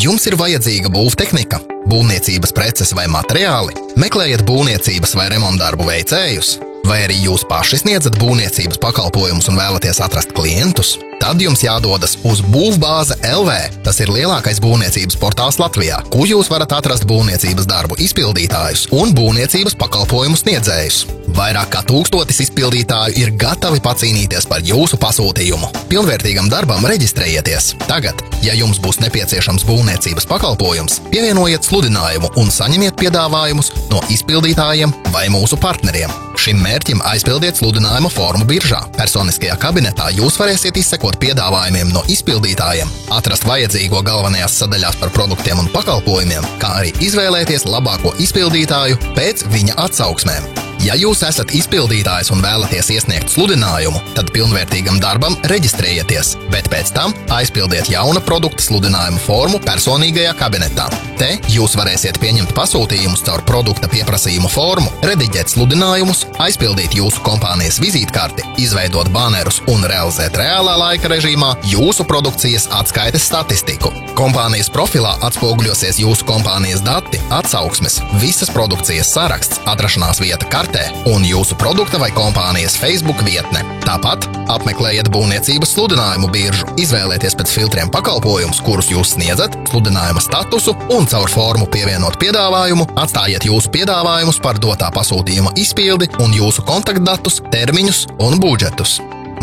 Jums ir vajadzīga būvtehnika, būvniecības preces vai materiāli? Meklējiet būvniecības vai remontdarbu veicējus? Vai arī jūs paši sniedzat būvniecības pakalpojumus un vēlaties atrast klientus? Tad jums jādodas uz Būvbāze LV. Tas ir lielākais būvniecības portāls Latvijā, kur jūs varat atrast būvniecības darbu izpildītājus un būvniecības pakalpojumu sniedzējus. Vairāk kā 1000 izpildītāju ir gatavi pacīnīties par jūsu pasūtījumu. Pilnvērtīgam darbam reģistrējieties tagad. Ja jums būs nepieciešams būvniecības pakalpojums, pievienojiet sludinājumu un saņemiet piedāvājumus no izpildītājiem vai mūsu partneriem. Šim mērķim aizpildiet sludinājumu formu biržā. Personiskajā kabinetā jūs varēsiet izsekot piedāvājumiem no izpildītājiem, atrast vajadzīgo galvenajās sadaļās par produktiem un pakalpojumiem, kā arī izvēlēties labāko izpildītāju pēc viņa atsauksmēm. Ja jūs esat izpildītājs un vēlaties iesniegt sludinājumu, tad pilnvērtīgam darbam reģistrējieties, bet pēc tam aizpildiet jauna produkta sludinājumu formu personīgajā kabinetā. Te jūs varēsiet pieņemt pasūtījumus caur produkta pieprasījumu formu, rediģēt sludinājumus, aizpildīt jūsu kompānijas vizītkarti, izveidot banerus un realizēt reālā laika režīmā jūsu produkcijas atskaites statistiku. Kompānijas profilā atspoguļosies jūsu kompānijas dati, atsauksmes, visas produkcijas saraksts, atrašanās vieta kartē un jūsu produkta vai kompānijas Facebook vietne. Tāpat apmeklējiet būvniecības sludinājumu biržu, izvēlieties pēc filtriem pakalpojumus, kurus jūs sniedzat, sludinājuma statusu un caur formu pievienot piedāvājumu, atstājiet jūsu piedāvājumus par dotā pasūtījuma izpildi un jūsu kontaktdatus, termiņus un budžetus.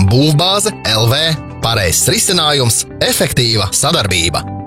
Būvbāze LV. Pareizs risinājums, efektīva sadarbība.